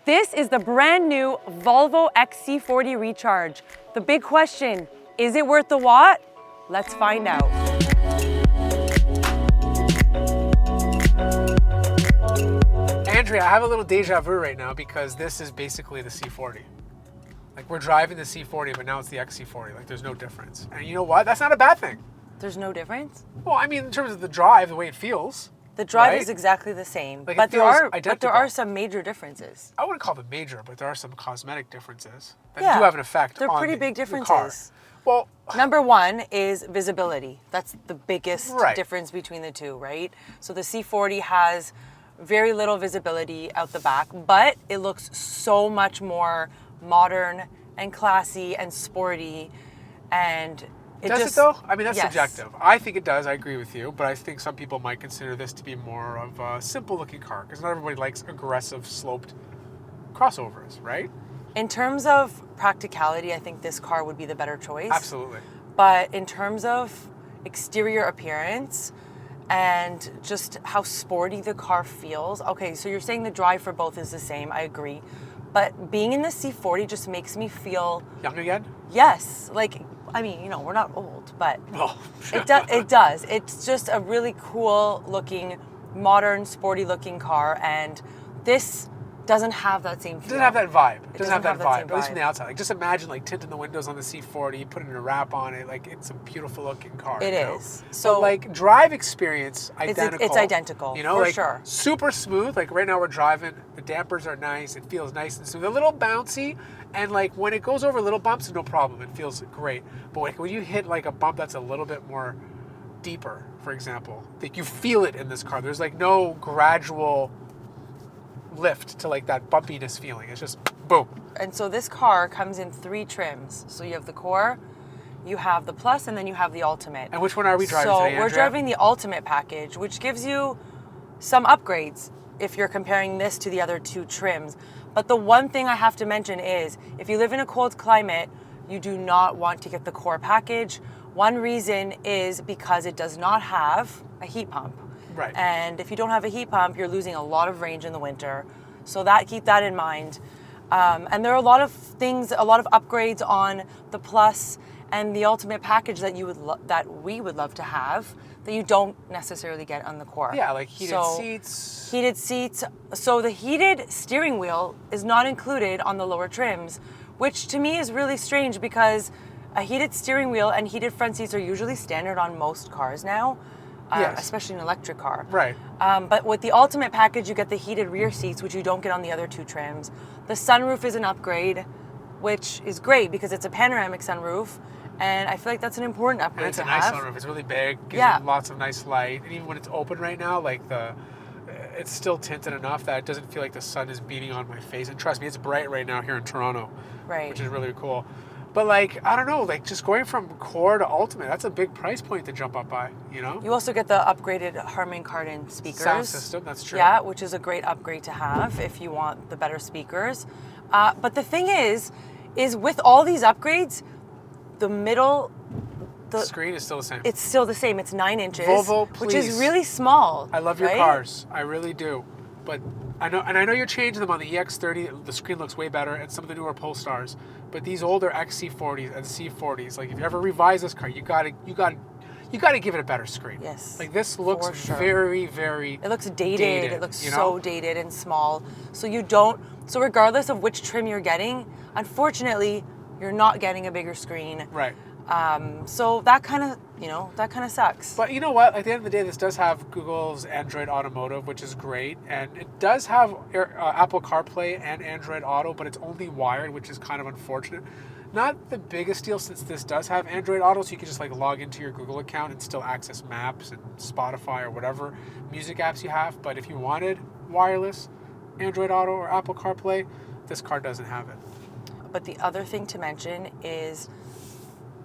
This is the brand new Volvo XC40 Recharge. The big question, is it worth the watt? Let's find out. Andrea, I have a little deja vu right now because this is basically the C40. Like, we're driving the C40, but now it's the XC40. Like, there's no difference. And you know what? That's not a bad thing. There's no difference? Well, I mean, in terms of the drive, the way it feels. The drive right? is exactly the same, Like, but there are some some major differences. I wouldn't call them major, but there are some cosmetic differences that Yeah, do have an effect they're on pretty big the car. differences. Well, Number one is visibility. That's the biggest Right. difference between the two, right? So the C40 has very little visibility out the back, but it looks so much more modern and classy and sporty, and does it though? I mean, that's yes. subjective. I think it does. I agree with you, but I think some people might consider this to be more of a simple-looking car because not everybody likes aggressive, sloped crossovers, right? In terms of practicality, I think this car would be the better choice. Absolutely. But in terms of exterior appearance and just how sporty the car feels, okay, so you're saying the drive for both is the same, I agree. But being in the C40 just makes me feel... Young again? Yes. Like, I mean, you know, we're not old, but Oh. it does. It's just a really cool looking, modern, sporty looking car, and this doesn't have that same feel. It doesn't have that vibe. It doesn't doesn't have that have that vibe, same at least from vibe. the outside. Like, just imagine, like, tinting the windows on the C40, you put in a wrap on it, like, it's a beautiful looking car. It you know? is. So, So like, drive experience, identical. it's identical, You know, for like, sure. super smooth. Like, right now we're driving, the dampers are nice, it feels nice and smooth. A little bouncy, and, like, when it goes over little bumps, no problem. It feels great. But, like, when you hit, like, a bump that's a little bit more deeper, for example, like, you feel it in this car. There's, like, no gradual lift to, like, that bumpiness feeling. It's just boom. And so this car comes in 3 trims. So you have the Core, you have the Plus, and then you have the Ultimate. And which one are we driving so today, we're Andrea? driving the Ultimate package, which gives you some upgrades if you're comparing this to the other 2 trims. But the one thing I have to mention is, if you live in a cold climate, you do not want to get the Core package. One reason is because it does not have a heat pump. Right. And if you don't have a heat pump, you're losing a lot of range in the winter. So keep that in mind. And there are a lot of things, a lot of upgrades on the Plus and the Ultimate package that we would love to have that you don't necessarily get on the Core. Yeah, like heated seats. Heated seats. So the heated steering wheel is not included on the lower trims, which to me is really strange because a heated steering wheel and heated front seats are usually standard on most cars now. Yes. Especially an electric car. Right. But with the Ultimate package, you get the heated rear seats, which you don't get on the other 2 trims. The sunroof is an upgrade, which is great because it's a panoramic sunroof, and I feel like that's an important upgrade And it's to a nice have. sunroof. It's really big. Gives Yeah. you lots of nice light. And even when it's open right now, like it's still tinted enough that it doesn't feel like the sun is beating on my face. And trust me, it's bright right now here in Toronto. Right. Which is really cool. But, like, I don't know, like, just going from Core to Ultimate, that's a big price point to jump up by, you know? You also get the upgraded Harman Kardon speakers. Sound system, that's true. Yeah, which is a great upgrade to have if you want the better speakers. But the thing is with all these upgrades, the middle... The screen is still the same. It's still the same. It's 9 inches, Volvo, which is please. really small. I love your right? cars. I really do. But I know you're changing them on the EX30. The screen looks way better, and some of the newer Polestars. But these older XC40s and C40s, like, if you ever revise this car, you gotta give it a better screen. Yes. Like, this looks for sure. very, very. It looks dated. It looks you so know? dated and small. So regardless of which trim you're getting, unfortunately, you're not getting a bigger screen. Right. So that kind of sucks. But you know what? At the end of the day, this does have Google's Android Automotive, which is great. And it does have Apple CarPlay and Android Auto, but it's only wired, which is kind of unfortunate. Not the biggest deal since this does have Android Auto, so you can just, like, log into your Google account and still access Maps and Spotify or whatever music apps you have. But if you wanted wireless Android Auto or Apple CarPlay, this car doesn't have it. But the other thing to mention is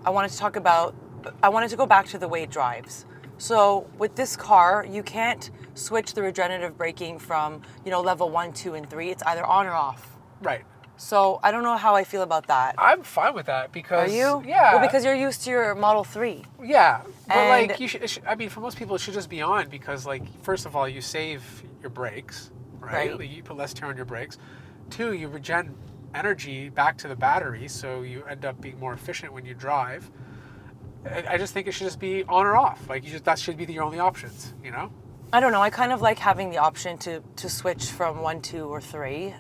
I wanted to go back to the way it drives. So with this car, you can't switch the regenerative braking from, level 1, 2, and 3. It's either on or off. Right. So I don't know how I feel about that. I'm fine with that because... Are you? Yeah. Well, because you're used to your Model 3. Yeah. But, And- like, for most people, it should just be on because, like, first of all, you save your brakes, right? Right. Like, you put less tear on your brakes. 2, you regen energy back to the battery, so you end up being more efficient when you drive. I just think it should just be on or off. Like that should be your only options, you know? I don't know. I kind of like having the option to switch from 1, 2, or 3,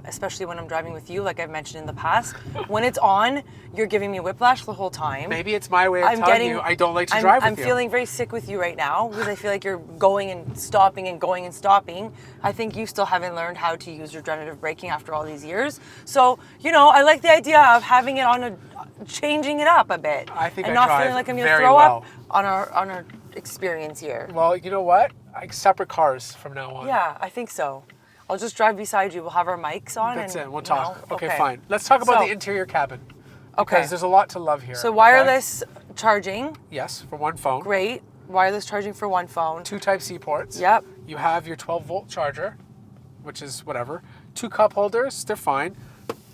especially when I'm driving with you, like I've mentioned in the past. When it's on, you're giving me whiplash the whole time. Maybe it's my way of telling you I don't like to drive with you. I'm feeling very sick with you right now because I feel like you're going and stopping and going and stopping. I think you still haven't learned how to use regenerative braking after all these years. So, you know, I like the idea of having it on changing it up a bit. I think and I not drive feeling like I'm going to very throw well. up on our experience here. Well, you know what? Separate cars from now on. Yeah, I think so. I'll just drive beside you. We'll have our mics on. That's and, it. We'll talk. know, Okay, fine. Let's talk about the interior cabin. Okay. Because there's a lot to love here. So wireless charging. Yes, for one phone. Great. Wireless charging for one phone. 2 Type-C ports. Yep. You have your 12-volt charger, which is whatever. 2 cup holders. They're fine.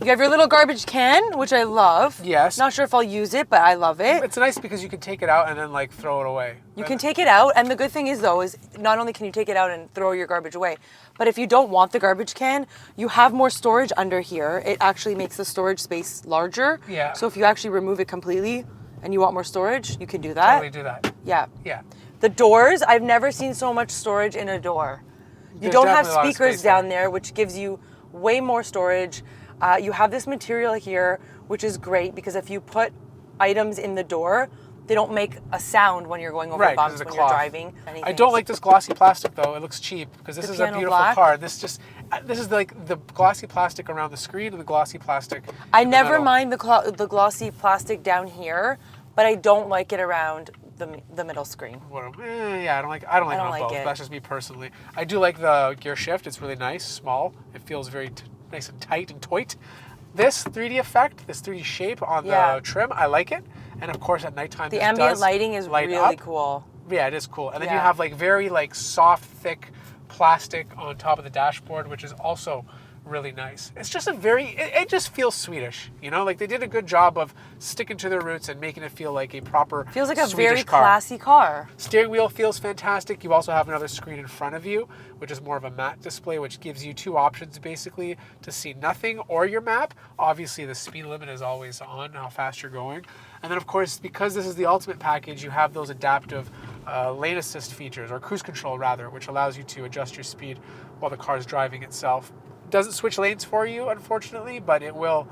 You have your little garbage can, which I love. Yes. Not sure if I'll use it, but I love it. It's nice because you can take it out and then like throw it away. You can take it out, and the good thing is though, is not only can you take it out and throw your garbage away, but if you don't want the garbage can, you have more storage under here. It actually makes the storage space larger. Yeah. So if you actually remove it completely and you want more storage, you can do that. Totally do that. Yeah. Yeah. The doors, I've never seen so much storage in a door. You There's don't have definitely a lot of speakers space down there, which gives you way more storage. You have this material here, which is great because if you put items in the door, they don't make a sound when you're going over bumps when you're driving. I don't like this glossy plastic though. It looks cheap because this is a beautiful car. This is like the glossy plastic around the screen and the glossy plastic. I never mind the glossy plastic down here, but I don't like it around the middle screen. Yeah, I don't like it on both. That's just me personally. I do like the gear shift. It's really nice, small. It feels very nice and tight and toit. This 3D effect, this 3D shape on the trim, I like it. And of course at nighttime, the ambient lighting is really cool. Yeah, it is cool. And then you have like very like soft, thick plastic on top of the dashboard, which is also really nice. It's just it just feels Swedish, you know? Like they did a good job of sticking to their roots and making it feel like a proper feels like a Swedish very car. classy car. Steering wheel feels fantastic. You also have another screen in front of you, which is more of a matte display, which gives you 2 options basically to see nothing or your map. Obviously the speed limit is always on, how fast you're going. And then of course, because this is the ultimate package, you have those adaptive lane assist features, or cruise control rather, which allows you to adjust your speed while the car is driving itself. Doesn't switch lanes for you, unfortunately, but it will,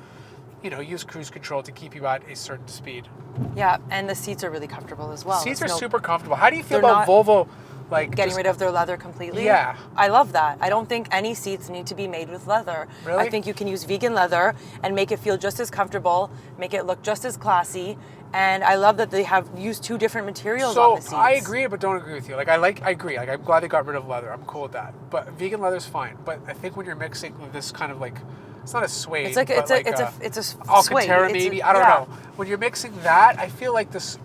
you know, use cruise control to keep you at a certain speed. Yeah, and the seats are really comfortable as well. Seats are super comfortable. How do you feel about Volvo, like getting rid of their leather completely? Yeah. I love that. I don't think any seats need to be made with leather. Really? I think you can use vegan leather and make it feel just as comfortable, make it look just as classy. And I love that they have used 2 different materials on the seats. So I agree, but don't agree with you. Like I agree. Like I'm glad they got rid of leather. I'm cool with that. But vegan leather's fine. But I think when you're mixing with this kind of like, it's not a suede. It's like but it's a Alcantara suede. maybe. I don't know. When you're mixing that, I feel like this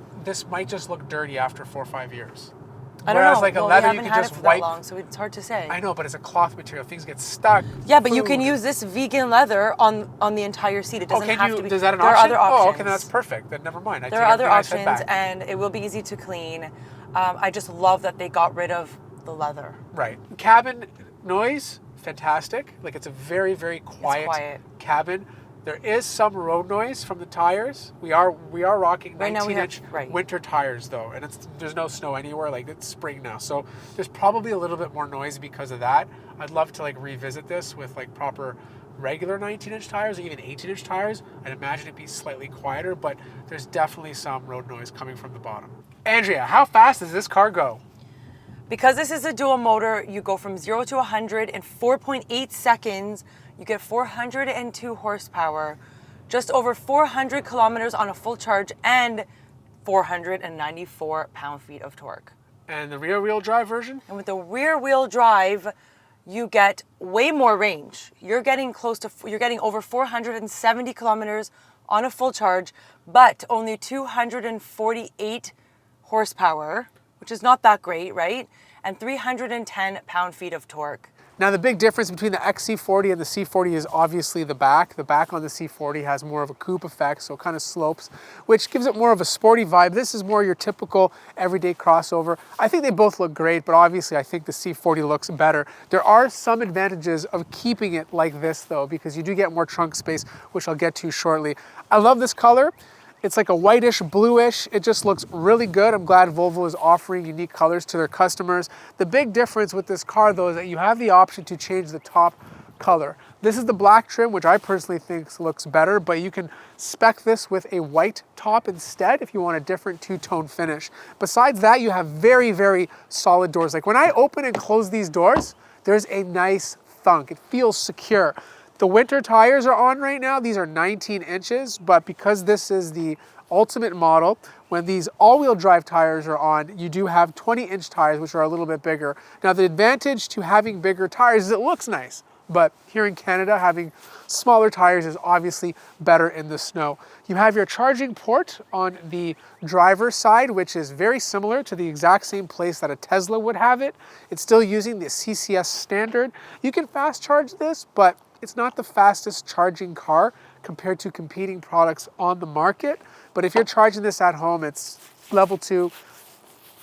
might just look dirty after 4 or 5 years. I don't know. Whereas like a we leather, haven't you had can it just for wipe. that long, so it's hard to say. I know, but it's a cloth material. Things get stuck. Yeah, but you can use this vegan leather on the entire seat. It doesn't have to be. Is that an there option? are other options. Oh, okay, then that's perfect. Then never mind. There are other options, and it will be easy to clean. I just love that they got rid of the leather. Right. Cabin noise, fantastic. Like it's a very, very quiet cabin. There is some road noise from the tires. We are rocking 19-inch winter tires though, and there's no snow anywhere. Like it's spring now, so there's probably a little bit more noise because of that. I'd love to like revisit this with like proper regular 19-inch tires or even 18-inch tires. I'd imagine it'd be slightly quieter, but there's definitely some road noise coming from the bottom. Andrea, how fast does this car go? Because this is a dual motor, you go from 0 to 100 in 4.8 seconds. You get 402 horsepower, just over 400 kilometers on a full charge, and 494 pound-feet of torque. And the rear-wheel drive version? And with the rear-wheel drive, you get way more range. You're getting over 470 kilometers on a full charge, but only 248 horsepower, which is not that great, right? And 310 pound-feet of torque. Now the big difference between the XC40 and the C40 is obviously the back. The back on the C40 has more of a coupe effect, so it kind of slopes, which gives it more of a sporty vibe. This is more your typical everyday crossover. I think they both look great, but obviously I think the C40 looks better. There are some advantages of keeping it like this though, because you do get more trunk space, which I'll get to shortly. I love this color. It's like a whitish, bluish. It just looks really good. I'm glad Volvo is offering unique colors to their customers. The big difference with this car though is that you have the option to change the top color. This is the black trim, which I personally think looks better, but you can spec this with a white top instead if you want a different two-tone finish. Besides that, you have very, very solid doors. Like when I open and close these doors, there's a nice thunk. It feels secure. The winter tires are on right now. These are 19 inches, but because this is the ultimate model, when these all-wheel drive tires are on, you do have 20-inch tires, which are a little bit bigger. Now, the advantage to having bigger tires is it looks nice, but here in Canada, having smaller tires is obviously better in the snow. You have your charging port on the driver's side, which is very similar to the exact same place that a Tesla would have it. It's still using the CCS standard. You can fast charge this, but it's not the fastest charging car compared to competing products on the market. But if you're charging this at home, it's level 2,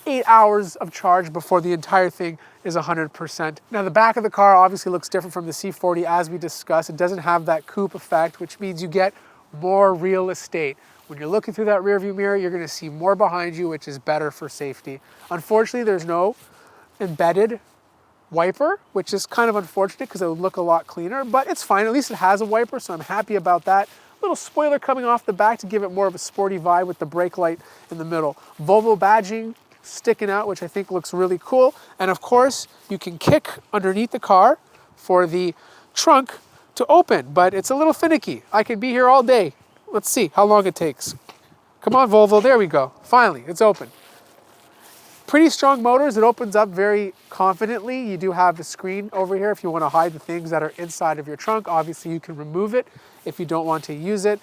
8 hours of charge before the entire thing is 100%. Now the back of the car obviously looks different from the C40 as we discussed. It doesn't have that coupe effect, which means you get more real estate. When you're looking through that rearview mirror, you're gonna see more behind you, which is better for safety. Unfortunately, there's no embedded wiper, which is kind of unfortunate because it would look a lot cleaner, but it's fine. At least it has a wiper, so I'm happy about that. Little spoiler coming off the back to give it more of a sporty vibe with the brake light in the middle. Volvo badging sticking out, which I think looks really cool. And of course, you can kick underneath the car for the trunk to open, but it's a little finicky. I could be here all day. Let's see how long it takes. Come on, Volvo, there we go. Finally, it's open. Pretty strong motors. It opens up very confidently. You do have the screen over here if you want to hide the things that are inside of your trunk. Obviously, you can remove it if you don't want to use it.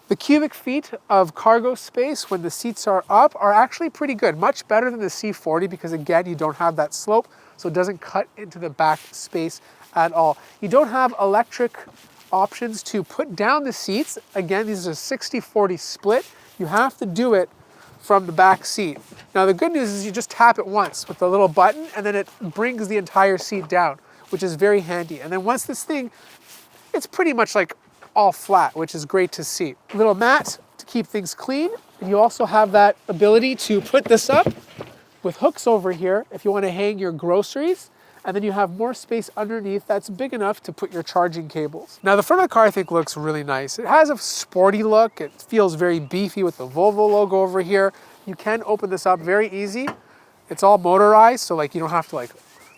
The cubic feet of cargo space when the seats are up are actually pretty good. Much better than the C40 because, again, you don't have that slope, so it doesn't cut into the back space at all. You don't have electric options to put down the seats. Again, these are a 60-40 split. You have to do it from the back seat. Now the good news is you just tap it once with the little button and then it brings the entire seat down, which is very handy. And then once this thing, it's pretty much like all flat, which is great to see. Little mat to keep things clean. And you also have that ability to put this up with hooks over here if you want to hang your groceries. And then you have more space underneath that's big enough to put your charging cables. Now the front of the car I think looks really nice. It has a sporty look. It feels very beefy with the Volvo logo over here. You can open this up very easy. It's all motorized, so like you don't have to like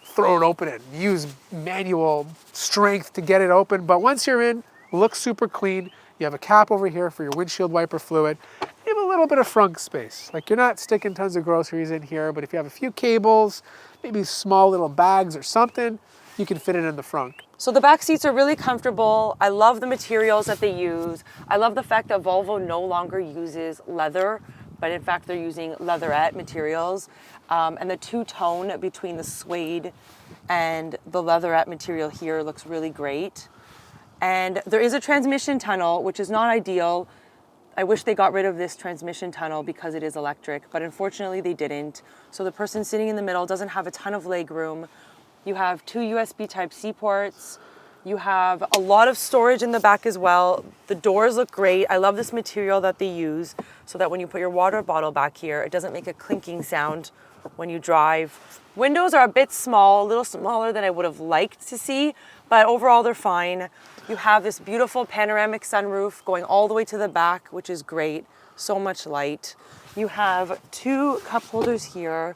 throw it open and use manual strength to get it open. But once you're in, it looks super clean. You have a cap over here for your windshield wiper fluid. You have a little bit of frunk space. Like you're not sticking tons of groceries in here, but if you have a few cables, maybe small little bags or something, you can fit it in the front. So the back seats are really comfortable. I love the materials that they use. I love the fact that Volvo no longer uses leather, but in fact they're using leatherette materials. And the two-tone between the suede and the leatherette material here looks really great. And there is a transmission tunnel, which is not ideal. I wish they got rid of this transmission tunnel because it is electric, but unfortunately they didn't. So the person sitting in the middle doesn't have a ton of leg room. You have 2 USB Type-C ports. You have a lot of storage in the back as well. The doors look great. I love this material that they use so that when you put your water bottle back here, it doesn't make a clinking sound when you drive. Windows are a bit small, a little smaller than I would have liked to see, but overall they're fine. You have this beautiful panoramic sunroof going all the way to the back, which is great. So much light. You have 2 cup holders here,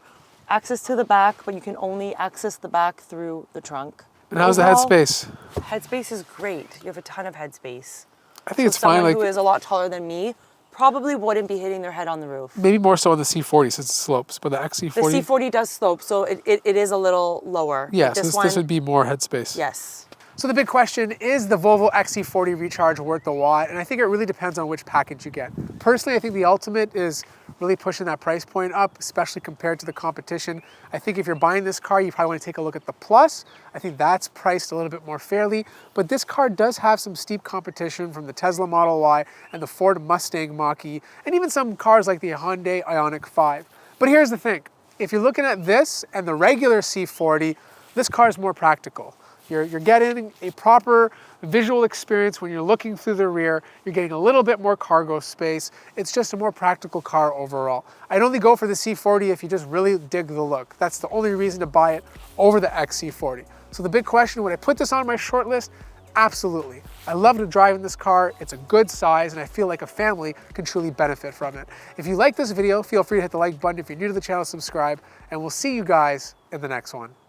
access to the back, but you can only access the back through the trunk. And how's the headspace? Headspace is great. You have a ton of headspace. I think it's fine. Someone who is a lot taller than me probably wouldn't be hitting their head on the roof. Maybe more so on the C40 since it slopes, but the XC40... The C40 does slope, so it is a little lower. Yeah, so this would be more headspace. Yes. So the big question, is the Volvo XC40 Recharge worth the watt? And I think it really depends on which package you get. Personally, I think the Ultimate is really pushing that price point up, especially compared to the competition. I think if you're buying this car, you probably want to take a look at the Plus. I think that's priced a little bit more fairly, but this car does have some steep competition from the Tesla Model Y and the Ford Mustang Mach-E, and even some cars like the Hyundai Ioniq 5. But here's the thing, if you're looking at this and the regular C40, this car is more practical. You're getting a proper visual experience when you're looking through the rear. You're getting a little bit more cargo space. It's just a more practical car overall. I'd only go for the C40 if you just really dig the look. That's the only reason to buy it over the XC40. So the big question, would I put this on my short list? Absolutely. I love to drive in this car. It's a good size, and I feel like a family can truly benefit from it. If you like this video, feel free to hit the like button. If you're new to the channel, subscribe, and we'll see you guys in the next one.